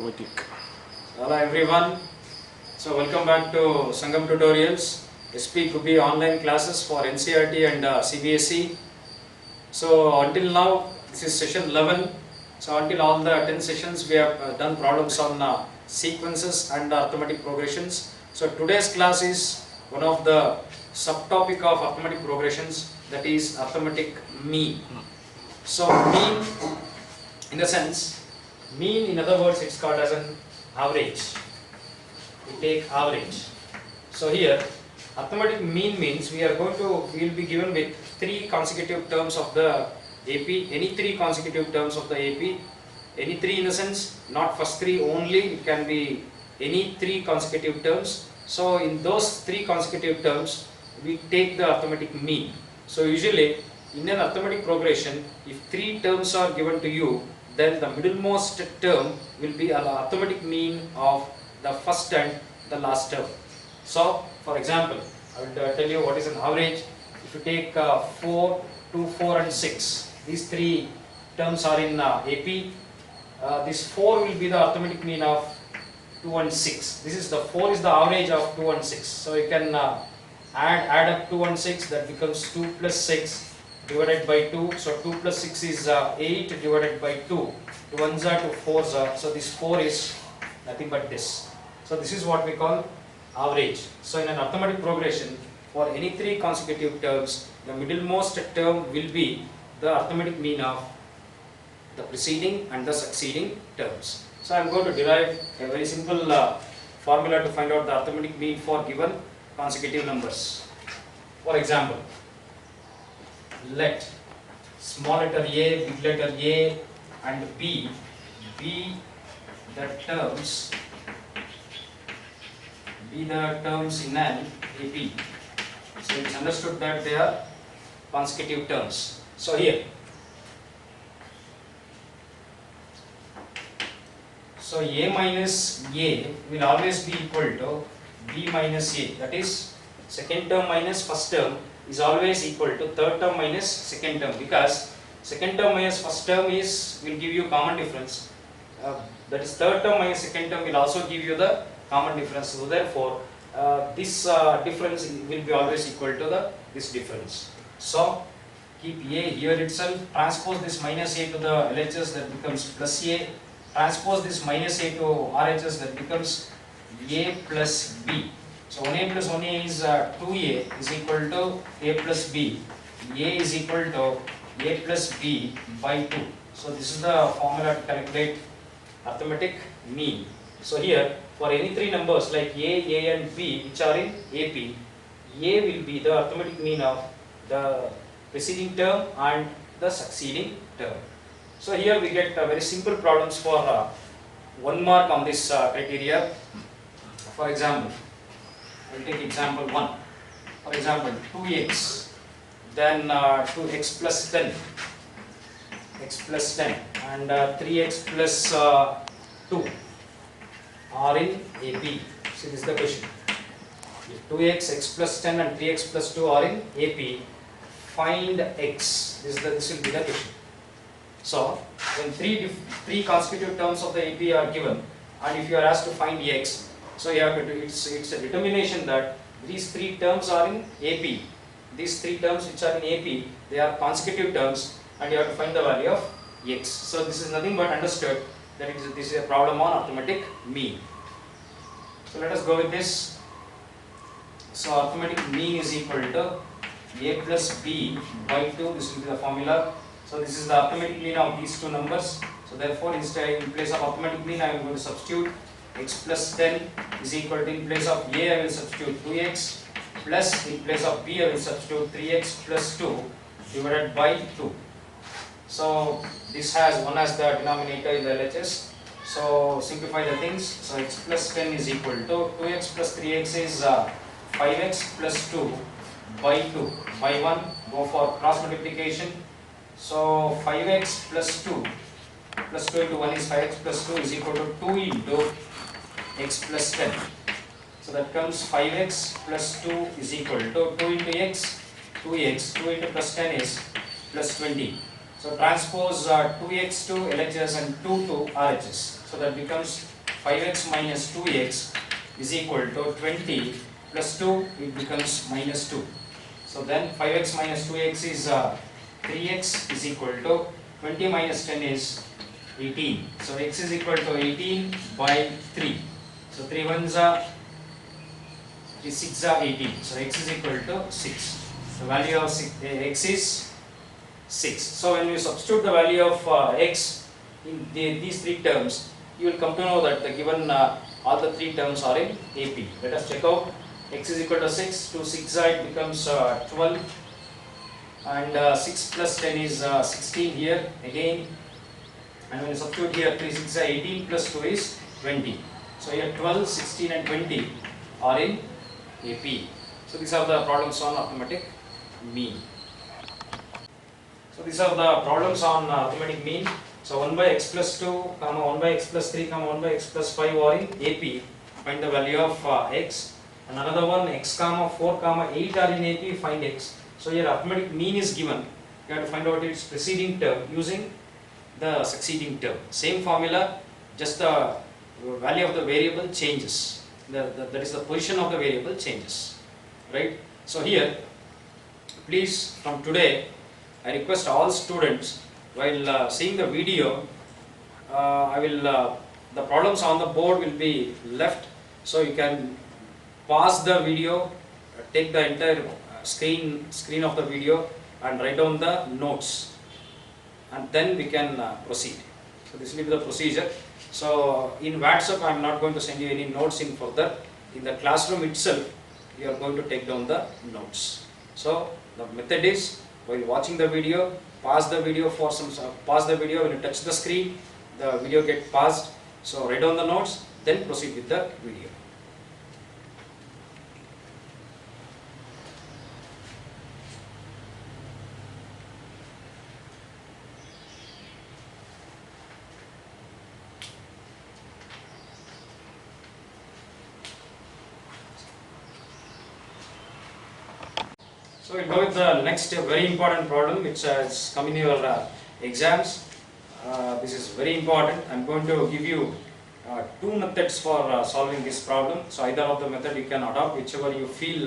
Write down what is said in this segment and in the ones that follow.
arithmetic. Hello everyone. So welcome back to Sangam Tutorials. SP could be online classes for NCERT and CBSE. So until now, this is session 11. So until all the 10 sessions, we have done problems on sequences and arithmetic progressions. So today's class is one of the subtopic of arithmetic progressions, that is arithmetic mean. So mean, in the sense, mean in other words it's called as an average. We take average. So here arithmetic mean means we will be given with three consecutive terms of the AP, any three consecutive terms of the AP, any three in the sense not first three only, it can be any three consecutive terms. So in those three consecutive terms we take the arithmetic mean. So usually in an arithmetic progression, if three terms are given to you, then the middlemost term will be an arithmetic mean of the first and the last term. So for example, I will tell you what is an average. If you take 4, 2, 4 and 6, these three terms are in AP. This 4 will be the arithmetic mean of 2 and 6. This is the 4 is the average of 2 and 6. So you can add up 2 and 6, that becomes 2 plus 6 divided by 2. So 2 plus 6 is 8 divided by 2. 2 ones are 2 fours are. So this 4 is nothing but this. So this is what we call average. So in an arithmetic progression, for any three consecutive terms, the middlemost term will be the arithmetic mean of the preceding and the succeeding terms. So I am going to derive a very simple formula to find out the arithmetic mean for given consecutive numbers. For example, let small letter a, big letter a and b be the terms in an AP. So it is understood that they are consecutive terms. So here, so a minus a will always be equal to b minus a, that is second term minus first term is always equal to third term minus second term, because second term minus first term will give you common difference, that is third term minus second term will also give you the common difference. So therefore this difference will be always equal to this difference. So keep a here itself, transpose this minus a to the LHS, that becomes plus a, transpose this minus a to RHS, that becomes a plus b. So 1a plus 1a is 2a is equal to a plus b. A is equal to a plus b by 2. So this is the formula to calculate arithmetic mean. So here for any three numbers like a and b which are in AP, a will be the arithmetic mean of the preceding term and the succeeding term. So here we get very simple problems for 1 mark on this criteria. For example, I will take example 1. For example, 2x, then 2x plus 10, x plus 10 and 3x plus 2 are in AP. So this is the question. If 2x, x plus 10 and 3x plus 2 are in AP, find x. This will be the question. So when three consecutive terms of the AP are given, and if you are asked to find x, so you have to do it's a determination that these three terms are in AP. These three terms which are in AP, they are consecutive terms, and you have to find the value of x. So this is nothing but understood that this is a problem on arithmetic mean. So let us go with this. So arithmetic mean is equal to a plus b by 2. This will be the formula. So this is the arithmetic mean of these two numbers. So therefore instead, in place of arithmetic mean, I am going to substitute x plus 10 is equal to, in place of a I will substitute 2x, plus in place of b I will substitute 3x plus 2 divided by 2. So this has 1 as the denominator in the LHS. So simplify the things. So x plus 10 is equal to 2x plus 3x is 5x plus 2 by 2. By 1, go for cross multiplication. So 5x plus 2 into 1 is 5x plus 2 is equal to 2 into x plus 10. So that comes 5x plus 2 is equal to 2 into x, 2x, 2 into plus 10 is plus 20. So transpose 2x to LHS and 2 to RHS. So that becomes 5x minus 2x is equal to 20 plus 2, it becomes minus 2. So then 5x minus 2x is 3x is equal to 20 minus 10 is 18. So x is equal to 18 by 3. So 3 ones are 3 6 are 18. So x is equal to 6. The value of x is 6. So when you substitute the value of x in these three terms, you will come to know that the given all the three terms are in AP. Let us check out. X is equal to 6. 2 6 it becomes 12, and 6 plus 10 is 16 here again. And when you substitute here 3 6 18 plus 2 is 20. So here 12, 16 and 20 are in AP. So these are the problems on arithmetic mean. So these are the problems on arithmetic mean. So 1 by x plus 2, 1 by x plus 3, 1 by x plus 5 are in AP. Find the value of x. And another one, x, 4, 8 are in AP. Find x. So here arithmetic mean is given. You have to find out its preceding term using the succeeding term. Same formula, just the value of the variable changes. That is the position of the variable changes. Right? So here, please from today, I request all students, while seeing the video, the problems on the board will be left, so you can pause the video, take the entire screen of the video and write down the notes, and then we can proceed. So this will be the procedure. So in WhatsApp I am not going to send you any notes in further. In the classroom itself you are going to take down the notes. So the method is, while watching the video, pause the video for some pause the video. When you touch the screen, the video get paused. So write down the notes, then proceed with the video. So we'll go with the next very important problem which has come in your exams. This is very important. I'm going to give you two methods for solving this problem. So either of the method you can adopt, whichever you feel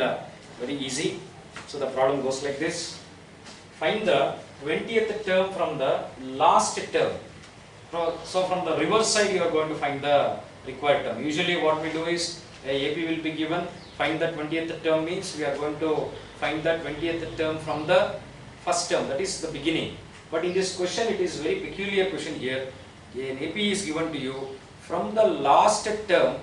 very easy. So the problem goes like this. Find the 20th term from the last term. So from the reverse side you are going to find the required term. Usually what we do is AP will be given. Find the 20th term means we are going to find the 20th term from the first term, that is the beginning. But in this question it is very peculiar question here. An AP is given to you from the last term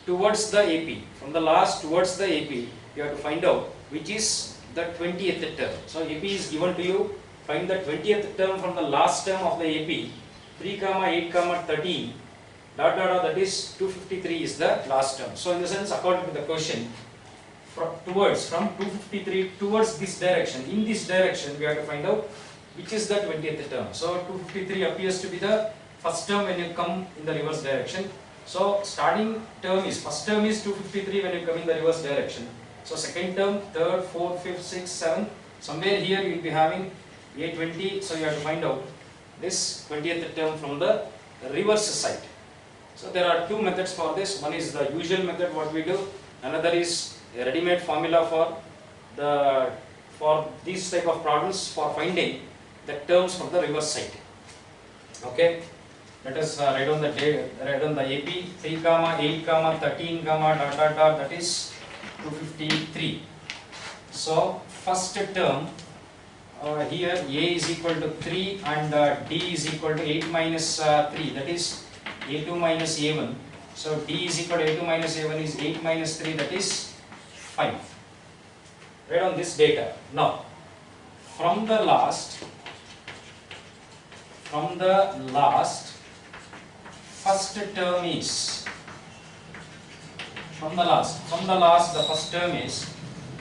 towards the AP. From the last towards the AP you have to find out which is the 20th term. So AP is given to you, find the 20th term from the last term of the AP. 3, 8, 13 that is 253 is the last term. So in the sense, according to the question, from 253 towards this direction, in this direction we have to find out which is the 20th term. So 253 appears to be the first term when you come in the reverse direction. So starting term is, first term is 253 when you come in the reverse direction. So second term, third, fourth, fifth, sixth, seventh, somewhere here you will be having 820. So you have to find out this 20th term from the reverse side. So there are two methods for this. One is the usual method what we do. Another is a ready-made formula for these type of problems for finding the terms from the reverse side. Okay. Let us write on the AP 3, 8, 13, that is 253. So first term here A is equal to 3 and D is equal to 8 minus 3, that is A2 minus A1. So D is equal to A2 minus A1 is 8 minus 3, that is 5. Write on this data. Now from the last first term is, the first term is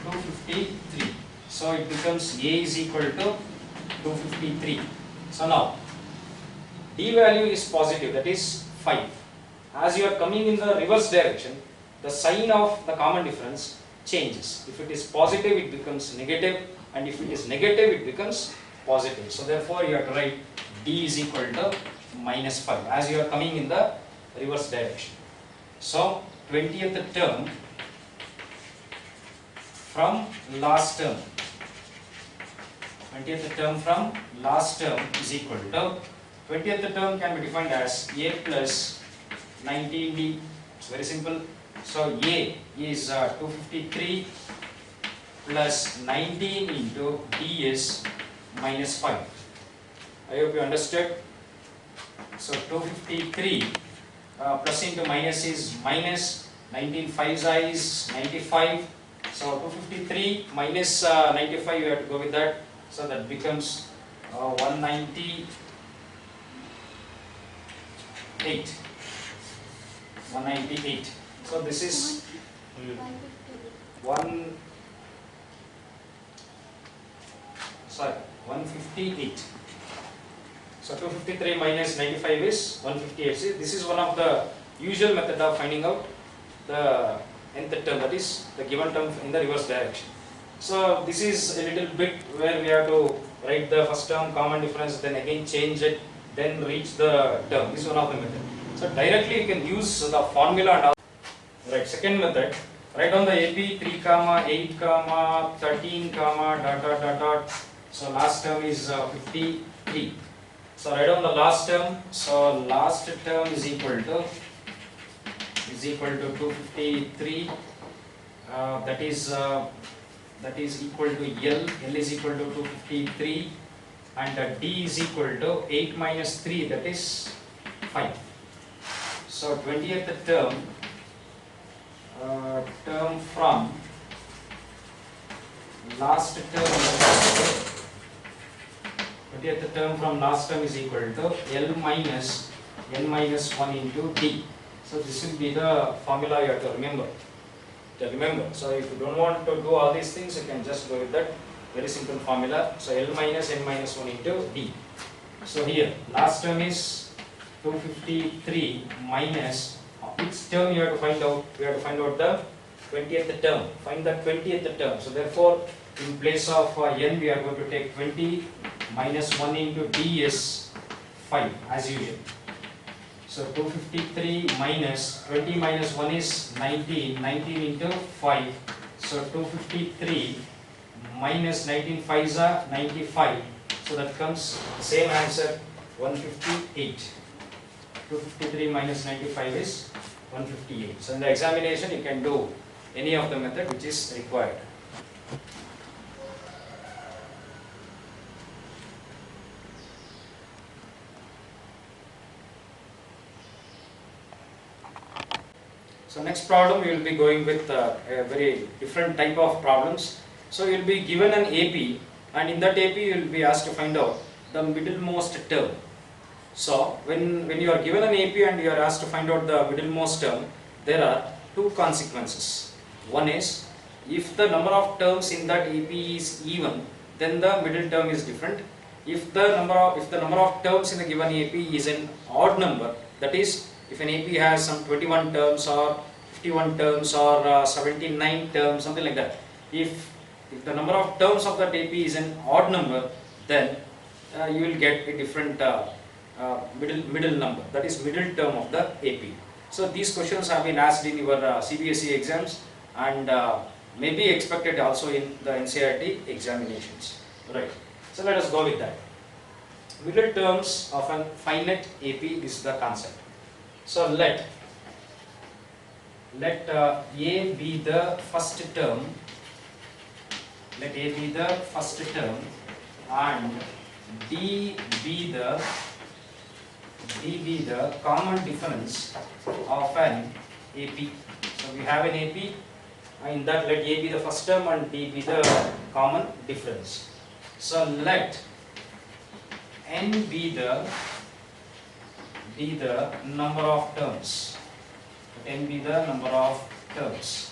253. So it becomes A is equal to 253. So now D value is positive, that is 5. As you are coming in the reverse direction, the sign of the common difference changes. If it is positive, it becomes negative, and if it is negative, it becomes positive. So therefore you have to write D is equal to minus 5 as you are coming in the reverse direction. So 20th term from last term, 20th term from last term is equal to 20th term can be defined as a plus 19d. It's very simple. So a is 253 plus 19 into d is minus 5. I hope you understood. So 253 plus into minus is minus, 19 5's is 95. So 253 minus 95, you have to go with that. So that becomes 198. 198. So this is 158. So 253 minus 95 is 158. See, this is one of the usual method of finding out the nth term, that is the given term in the reverse direction. So this is a little bit where we have to write the first term, common difference, then again change it, then reach the term. This is one of the method. So directly you can use the formula and all. Right, second method, write on the AP 3, 8, 13, dot. So last term is 53. So write on the last term. So last term is equal to 253. That is equal to L. L is equal to 253, and D is equal to 8 minus 3. That is 5. So 20th term from last term. 20th term from last term is equal to L minus n minus 1 into D. So this will be the formula you have to remember. So if you don't want to do all these things, you can just go with that very simple formula. So L minus n minus 1 into D. So here last term is 253 minus which term you have to find out? We have to find out the 20th term. Find the 20th term. So therefore, in place of n, we are going to take 20 minus 1 into d is 5 as usual. So 253 minus 20 minus 1 is 19. 19 into 5. So 253 minus 19 5s are 95. So that comes the same answer, 158. 253 minus 95 is 158. So in the examination you can do any of the method which is required. So next problem we will be going with a very different type of problems. So you will be given an AP, and in that AP you will be asked to find out the middlemost term. So when you are given an AP and you are asked to find out the middlemost term, there are two consequences. One is, if the number of terms in that AP is even, then the middle term is different. If the number of terms in the given AP is an odd number, that is, if an AP has some 21 terms or 51 terms or 79 terms, something like that. If the number of terms of that AP is an odd number, then you will get a different middle number, that is middle term of the AP. So these questions have been asked in your CBSE exams and may be expected also in the NCERT examinations. Right. So let us go with that. Middle terms of a finite AP is the concept. So let A be the first term. Let A be the first term and D be the common difference of an AP. So we have an AP, in that let A be the first term and D be the common difference. So let N be the number of terms. Let N be the number of terms.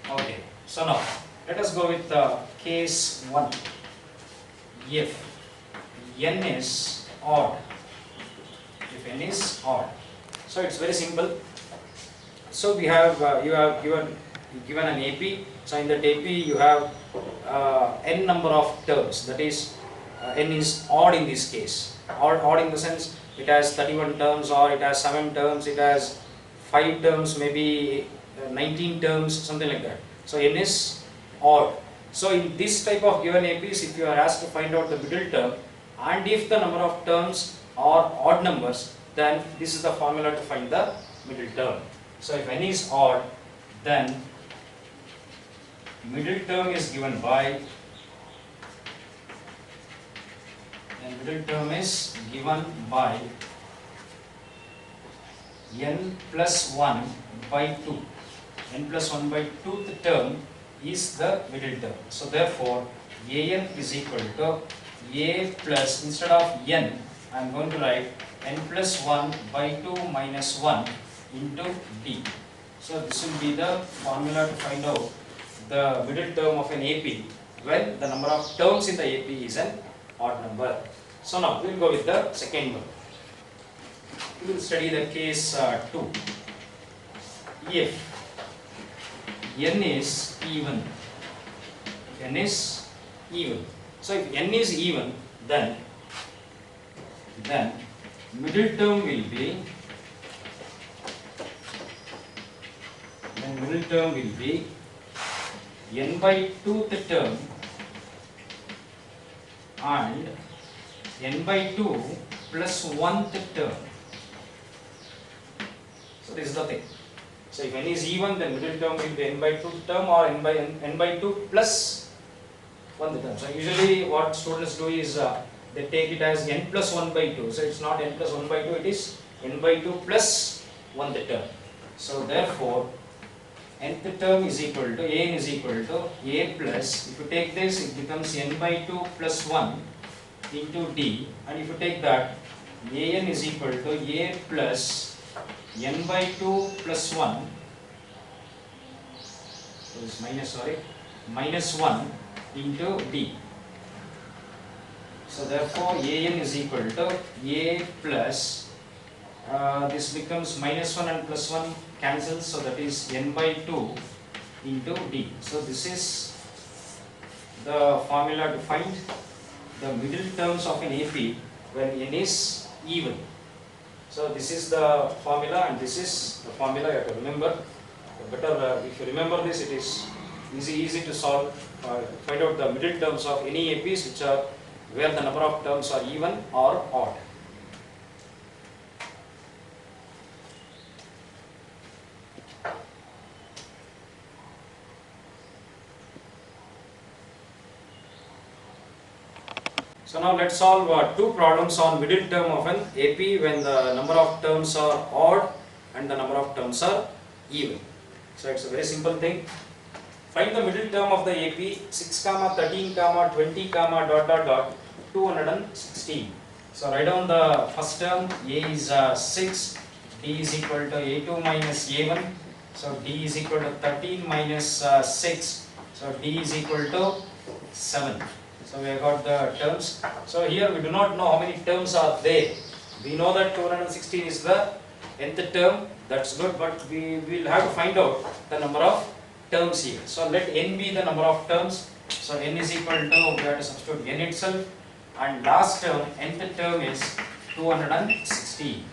Okay. So now let us go with case 1. If N is odd. If N is odd. So it's very simple. So we have you have given an AP. So in that AP you have n number of terms. That is N is odd in this case. Odd in the sense it has 31 terms, or it has 7 terms, it has 5 terms, maybe 19 terms, something like that. So n is odd. So in this type of given APs, if you are asked to find out the middle term, and if the number of terms are odd numbers, then this is the formula to find the middle term. So if n is odd, then middle term is given by, n plus 1 by 2. N plus 1 by 2th term is the middle term. So therefore, an is equal to a plus, instead of n, I am going to write n plus 1 by 2 minus 1 into d. So this will be the formula to find out the middle term of an AP when the number of terms in the AP is an odd number. So now we will go with the second one. We will study the case 2. If n is even, so if n is even, then middle term will be n by 2th term and n by 2 plus 1th term. So this is the thing. So if n is even, then middle term will be n by 2 term or n by 2 plus 1th term. So usually what students do is they take it as n plus 1 by 2. So it's not n plus 1 by 2, it is n by 2 plus 1th term. So therefore, nth term is equal to, an is equal to a plus, if you take this, it becomes n by 2 plus 1 into d, and if you take that, an is equal to a plus n by 2 plus 1, so this minus 1 into d. So therefore, an is equal to a plus, this becomes minus 1 and plus 1 cancels, so that is n by 2 into d. So this is the formula to find the middle terms of an AP when n is even. So this is the formula, and this is the formula you have to remember. Better if you remember this, it is easy to solve, find out the middle terms of any APs which are where the number of terms are even or odd. So now let's solve two problems on middle term of an AP when the number of terms are odd and the number of terms are even. So it's a very simple thing. Find the middle term of the AP 6, 13, 20, 216. So write down the first term. A is 6, D is equal to A2 minus A1. So D is equal to 13 minus 6. So D is equal to 7. So we have got the terms. So here we do not know how many terms are there. We know that 216 is the nth term. That's good, but we will have to find out the number of terms here. So let n be the number of terms. So n is equal to, we have to substitute n itself, and last term, nth term is 216.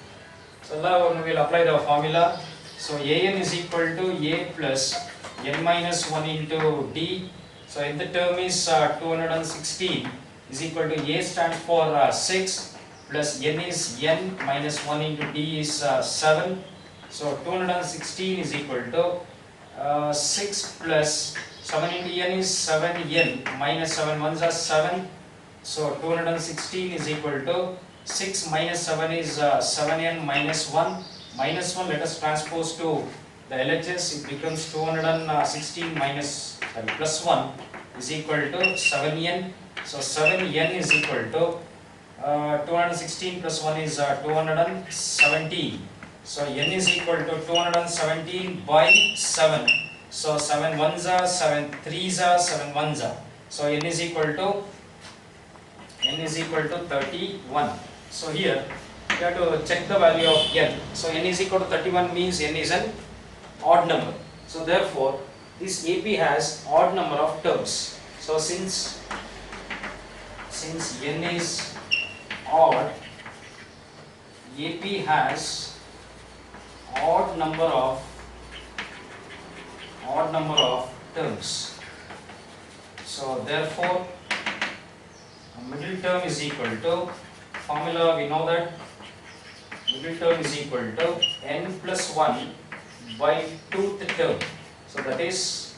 So now we will apply the formula. So an is equal to a plus n minus 1 into d. So nth term is 216 is equal to a stands for 6 plus n is n minus 1 into d is 7. So 216 is equal to 6 plus 7 into n is 7n minus 7 ones are 7. So 216 is equal to 6 minus 7 is 7n minus 1. Minus 1, let us transpose to the LHS, it becomes 216 minus plus 1 is equal to 7n. So 7n is equal to 216 plus 1 is 217. So n is equal to 217 by 7. So 7 ones are 7 threes are 7 ones are. So n is equal to 31. So here we have to check the value of n. So n is equal to 31 means n is an odd number. So therefore this AP has odd number of terms. So since n is odd, AP has odd number of terms. So therefore a middle term is equal to, formula we know that middle term is equal to n plus 1 by 2th term. So that is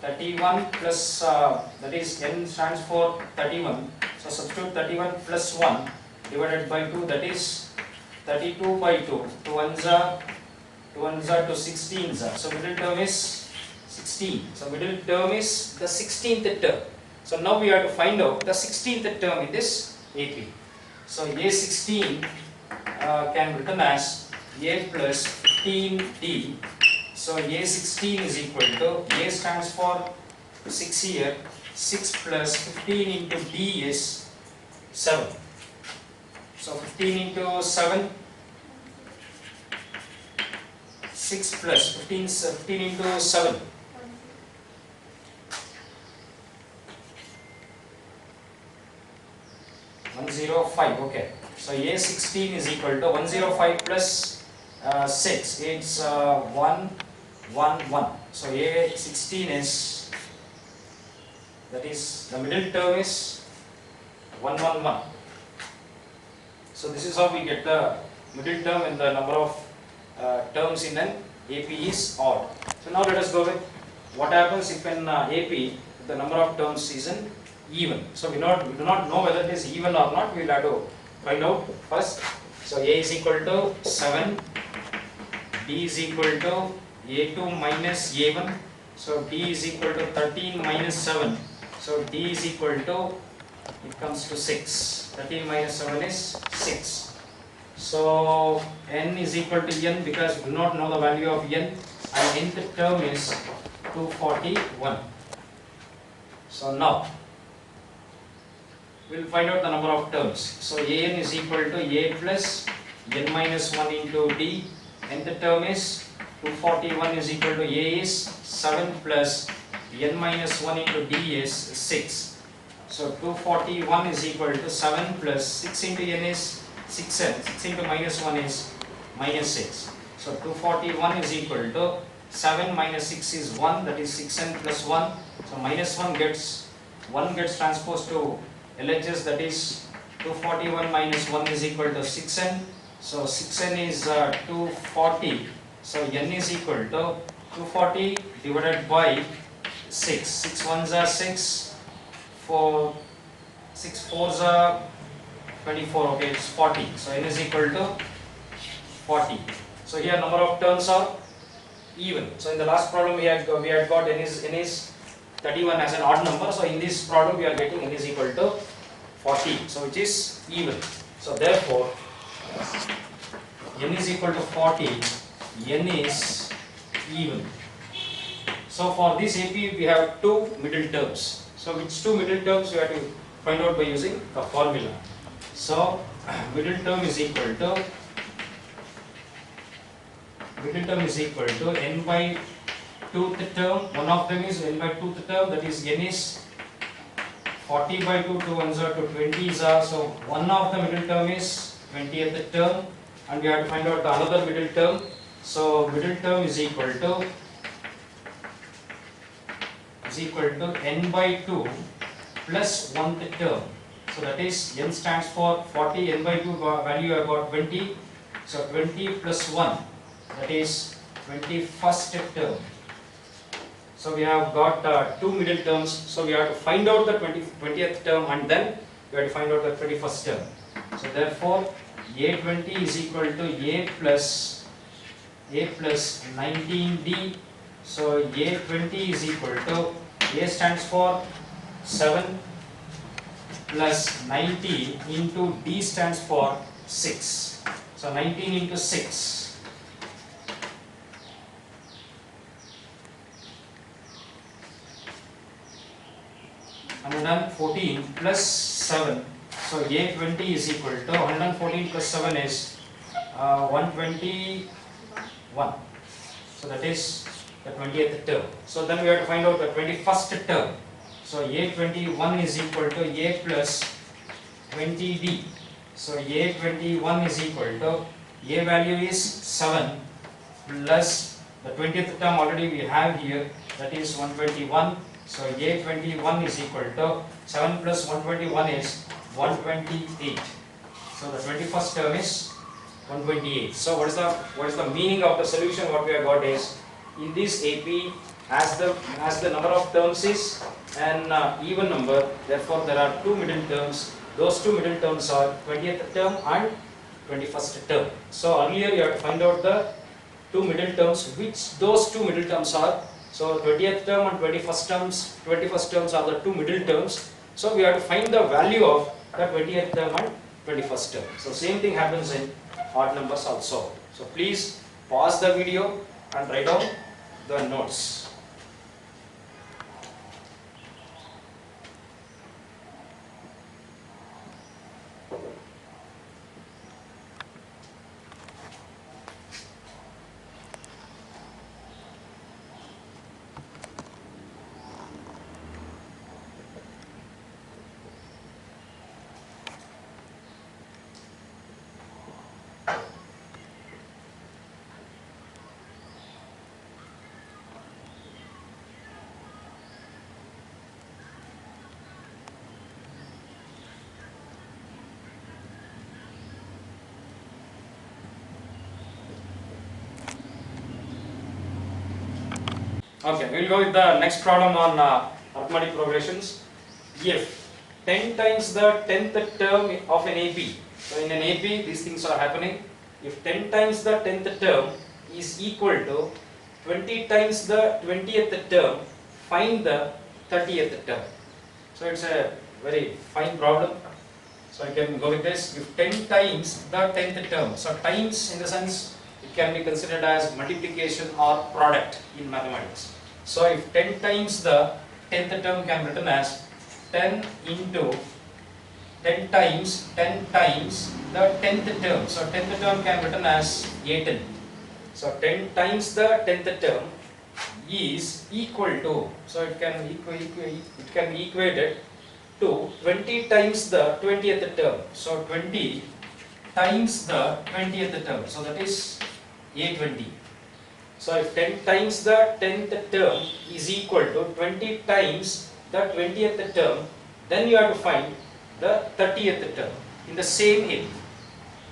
31 plus, that is n stands for 31. So substitute 31 plus 1 divided by 2, that is 32 by 2. 2 ones are 16. So middle term is 16. So middle term is the 16th term. So now we have to find out the 16th term in this AP. So A16 can be written as A plus 15D. So A16 is equal to, A stands for 6 here, 6 plus 15 into D is 7. So 15 into 7, 6 plus 15 into 7. 105, okay. So A16 is equal to 105 plus 6, it's 111. So A16 is, that is the middle term is 111. So this is how we get the middle term when the number of terms in an AP is odd. So now let us go with what happens if in AP the number of terms is an even. So we do not know whether it is even or not. We will have to find out first. So A is equal to 7, D is equal to A2 minus A1. So D is equal to 13 minus 7. So D is equal to, it comes to 6. 13 minus 7 is 6. So n is equal to n because we do not know the value of n, and nth term is 241. So now we will find out the number of terms. So an is equal to a plus n minus 1 into d. Nth term is 241 is equal to a is 7 plus n minus 1 into d is 6. So 241 is equal to 7 plus 6 into n is 6n. 6 into minus 1 is minus 6. So 241 is equal to 7 minus 6 is 1, that is 6n plus 1. So minus 1 gets transposed to LHS, that is 241 minus 1 is equal to 6n. So 6n is 240. So n is equal to 240 divided by 6. 6 ones are 6. 6 fours are 24. Okay, it's 40. So n is equal to 40. So here number of terms are even. So in the last problem we had got n is 31 as an odd number. So in this problem we are getting n is equal to 40. So which is even. So therefore n is equal to 40. N is even. So for this AP we have two middle terms. So which two middle terms we have to find out by using the formula. So middle term is equal to n by 2th term. One of them is n by 2th term, that is n is 40 by 2, 2 ones are to 20s are. So one of the middle term is 20th term, and we have to find out the another middle term. So middle term is equal to n by 2 plus 1th term. So that is n stands for 40, n by 2 value I got 20. So 20 plus 1, that is 21st term. So we have got two middle terms. So we have to find out the 20th term, and then we have to find out the 21st term. So therefore A20 is equal to A plus 19D. So A20 is equal to, A stands for 7 plus 90 into D stands for 6. So 19 into 6. 114 plus 7. So A20 is equal to 114 plus 7 is 121. So that is the 20th term. So then we have to find out the 21st term. So A21 is equal to A plus 20D. So A21 is equal to, A value is 7 plus the 20th term already we have here, that is 121. So A21 is equal to 7 plus 121 is 128. So the 21st term is 128. So what is the meaning of the solution? What we have got is, in this AP, as the number of terms is an even number, therefore there are two middle terms. Those two middle terms are 20th term and 21st term. So earlier you have to find out the two middle terms, which those two middle terms are. So 20th term and 21st terms are the two middle terms. So we have to find the value of the 20th term and 21st term. So same thing happens in odd numbers also. So please pause the video and write down the notes. Okay, we will go with the next problem on arithmetic progressions. If 10 times the 10th term of an AP, so in an AP these things are happening. If 10 times the 10th term is equal to 20 times the 20th term, find the 30th term. So it's a very fine problem. So I can go with this. If 10 times the 10th term, so times in the sense it can be considered as multiplication or product in mathematics. So if 10 times the 10th term can be written as 10 into 10 times the 10th term. So 10th term can be written as 18. So 10 times the 10th term is equal to, so it can be equated to 20 times the 20th term. So 20 times the 20th term. So that is A20. So if 10 times the 10th term is equal to 20 times the 20th term, then you have to find the 30th term in the same AP.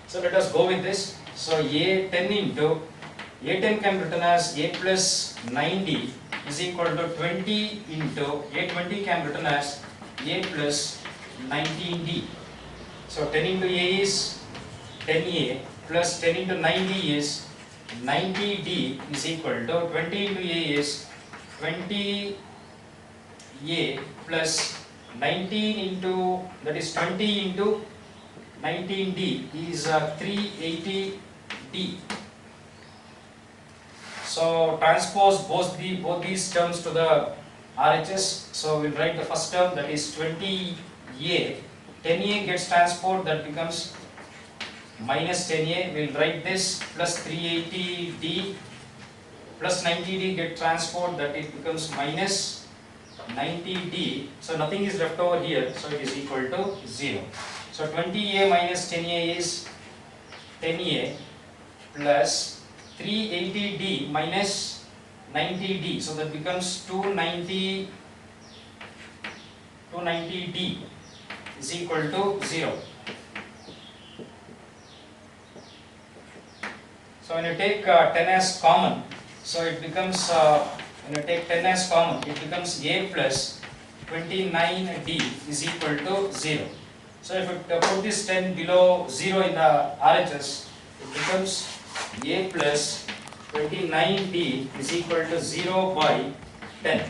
So let us go with this. So A10 into, A10 can be written as A plus 90 is equal to 20 into, A20 can be written as A plus 19D. So 10 into A is 10A plus 10 into 90 is 90D is equal to 20 into A is 20A plus 19 into, that is 20 into 19D is 380D. So transpose both these terms to the RHS. So we'll write the first term, that is 20A. 10A gets transposed, that becomes minus 10A. We'll write this plus 380D plus 90D get transposed, that it becomes minus 90D. So nothing is left over here, so it is equal to 0. So 20A minus 10A is 10A plus 380D minus 90D. So that becomes 290D is equal to 0. So when you take 10 as common, so it becomes, when you take 10 as common, it becomes A plus 29D is equal to 0. So if you put this 10 below 0 in the RHS, it becomes A plus 29D is equal to 0 by 10.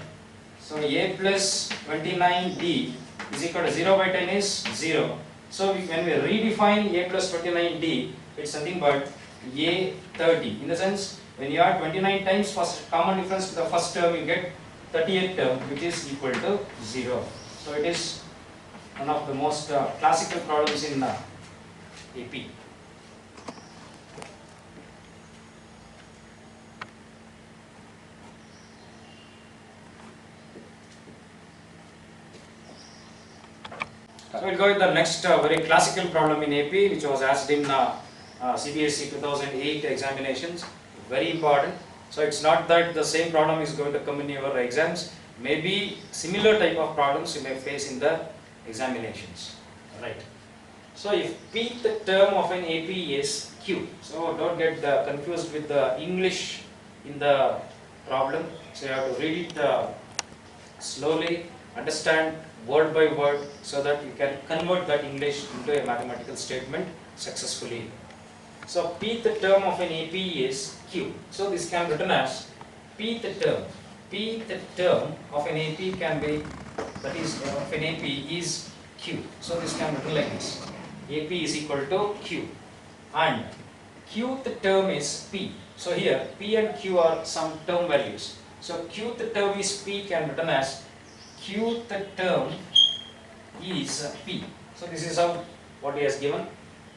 So A plus 29D is equal to 0 by 10 is 0. So when we redefine A plus 29D, it's nothing but A30. In the sense, when you add 29 times first common difference to the first term, you get 38th term, which is equal to 0. So it is one of the most classical problems in AP. So we'll go with the next very classical problem in AP, which was asked in CBSE 2008 examinations. Very important. So it's not that the same problem is going to come in your exams. Maybe similar type of problems you may face in the examinations. Right. So if p the term of an AP is Q. So don't get confused with the English in the problem. So you have to read it slowly, understand word by word, so that you can convert that English into a mathematical statement successfully. So p the term of an AP is Q. So this can be written as p the term. P the term of an AP can be, that is of an AP is Q. So this can be written like this. AP is equal to Q, and Q the term is P. So here P and Q are some term values. So Q the term is P can be written as Q the term is P. So this is how what he has given.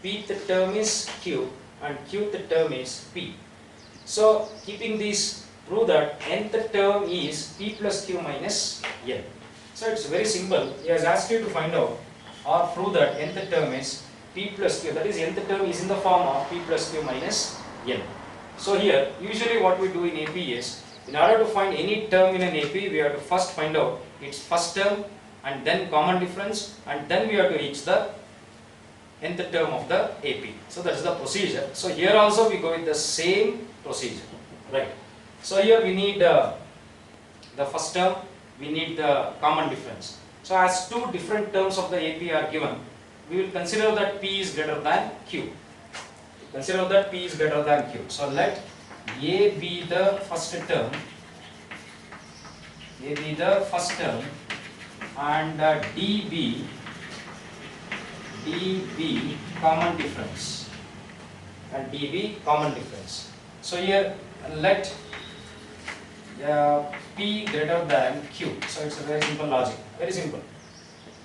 P the term is Q and Q the term is P. So keeping these, prove that nth term is P plus Q minus N. So it's very simple. He has asked you to find out or prove that nth term is P plus Q. That is, nth term is in the form of P plus Q minus N. So here, usually what we do in AP is, in order to find any term in an AP, we have to first find out its first term and then common difference, and then we have to reach the nth term of the AP. So that is the procedure. So here also we go with the same procedure, right? So here we need the first term, we need the common difference. So as two different terms of the AP are given, we will consider that P is greater than Q. Consider that P is greater than Q. So let A be the first term, A be the first term, and D be common difference, and D be common difference. So here let P greater than Q. So it's a very simple logic, very simple.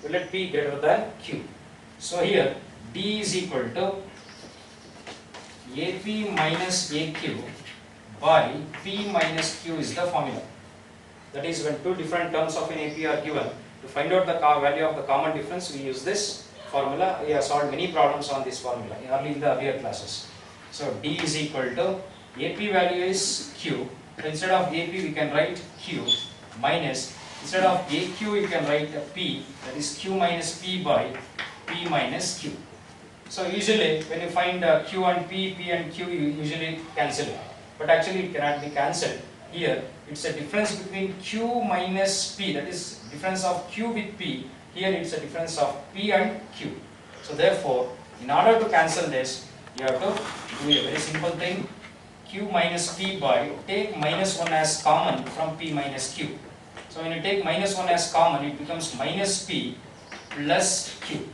We let P greater than Q. So here D is equal to AP minus AQ by P minus Q is the formula. That is, when two different terms of an AP are given, to find out the value of the common difference, we use this formula. We have solved many problems on this formula in the earlier classes. So D is equal to, AP value is Q. So instead of AP we can write Q minus, instead of AQ you can write P, that is Q minus P by P minus Q. So usually when you find Q and P, P and Q, you usually cancel it. But actually it cannot be cancelled. Here it's a difference between Q minus P, that is difference of Q with P. Here it's a difference of P and Q. So therefore, in order to cancel this, you have to do a very simple thing. Q minus P by, take minus 1 as common from P minus Q. So when you take minus 1 as common, it becomes minus P plus Q.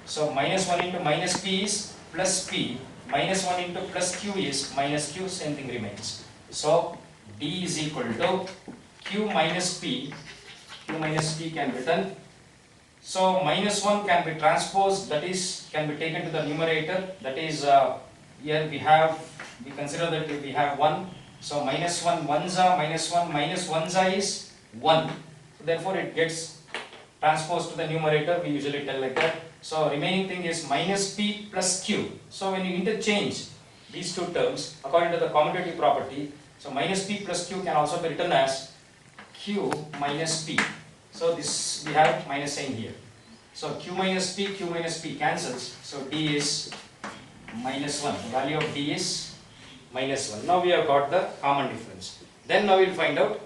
So minus 1 into minus P is plus P, minus 1 into plus Q is minus Q, same thing remains. So D is equal to Q minus P can be written. So minus 1 can be transposed, that is, can be taken to the numerator, that is, here we consider that we have 1. So minus 1 1za, minus 1 minus 1za is 1. So therefore it gets transposed to the numerator, we usually tell like that. So remaining thing is minus P plus Q. So when you interchange these two terms according to the commutative property, so minus P plus Q can also be written as Q minus P. So this we have minus sign here. So Q minus P cancels. So D is minus 1. The value of D is minus 1. Now we have got the common difference. Then now we will find out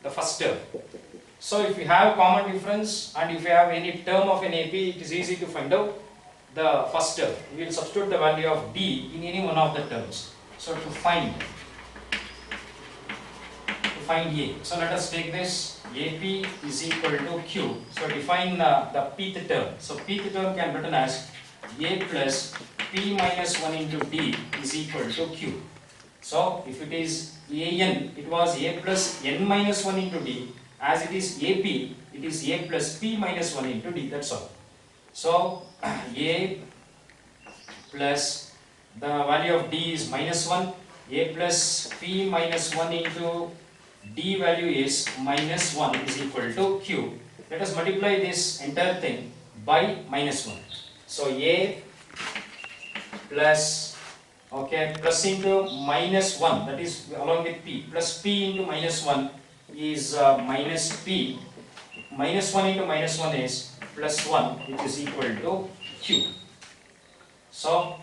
the first term. So if you have common difference and if you have any term of an AP, it is easy to find out the first term. We will substitute the value of D in any one of the terms. So to find A. So let us take this. AP is equal to Q. So define the pth term. So pth term can be written as A plus P minus 1 into D is equal to Q. So if it is AN, it was A plus N minus 1 into D. As it is AP, it is A plus P minus 1 into D, that's all. So A plus, the value of D is minus 1, A plus P minus 1 into D value is minus 1 is equal to Q. Let us multiply this entire thing. by minus 1. So A plus, okay, plus into minus 1, that is along with P, plus P into minus 1 is minus P, minus 1 into minus 1 is plus 1, which is equal to Q. So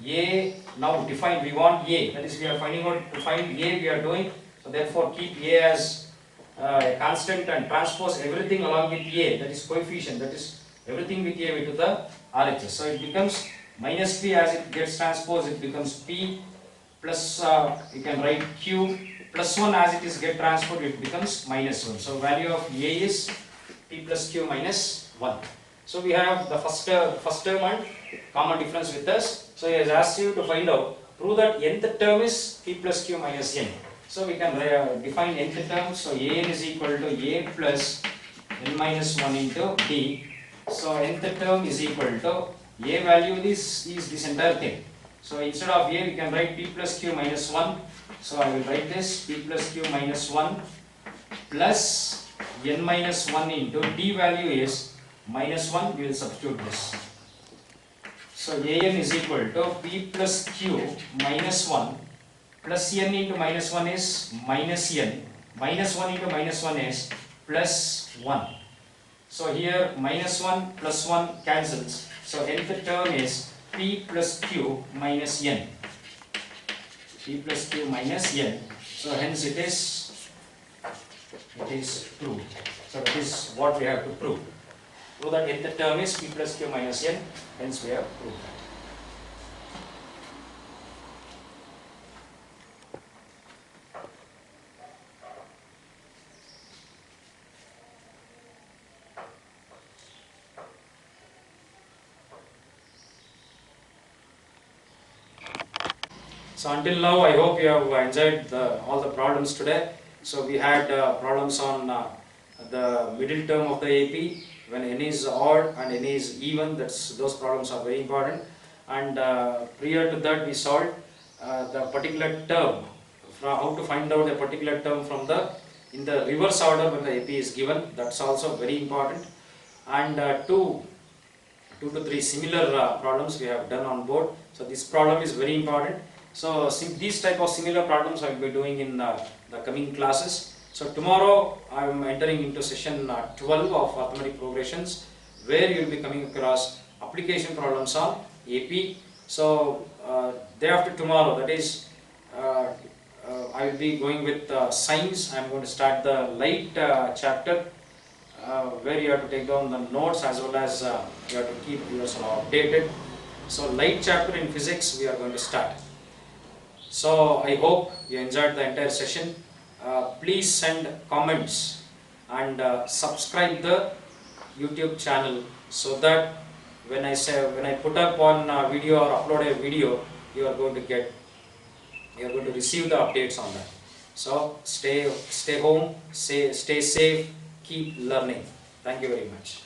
A now defined, we want A, that is we are finding out to find A we are doing, so therefore keep A as a constant and transpose everything along with A, that is coefficient, that is everything with A to the RHS. So it becomes minus P, as it gets transposed it becomes P, plus you can write Q, plus 1 as it is get transposed it becomes minus 1. So value of A is P plus Q minus 1. So we have the first term and common difference with us. So he has asked you to find out, prove that nth term is P plus Q minus N. So we can define nth term. So An is equal to A plus N minus 1 into D. So nth term is equal to A value is this entire thing. So instead of A we can write P plus Q minus 1. So I will write this P plus Q minus 1 plus N minus 1 into D value is minus 1, we will substitute this. So An is equal to P plus Q minus 1 plus N into minus 1 is minus N, minus 1 into minus 1 is plus 1. So here minus 1 plus 1 cancels. So nth term is P plus Q minus N. P plus Q minus N. So hence it is proved. So that is what we have to prove. Prove that nth term is P plus Q minus N, hence we have proved that. So until now I hope you have enjoyed all the problems today. So we had problems on the middle term of the AP, when n is odd and n is even, those problems are very important. And prior to that we solved the particular term, how to find out a particular term from in the reverse order when the AP is given, that's also very important. And two to three similar problems we have done on board. So this problem is very important. So these type of similar problems I will be doing in the coming classes. So tomorrow I am entering into session 12 of arithmetic progressions, where you will be coming across application problems on AP. So day after tomorrow, that is I will be going with science. I am going to start the light chapter, where you have to take down the notes as well as you have to keep yourself updated. So light chapter in physics we are going to start. So I hope you enjoyed the entire session. Please send comments and subscribe the YouTube channel, so that when I put up on a video or upload a video, you are going to receive the updates on that. So stay home, stay safe, keep learning. Thank you very much.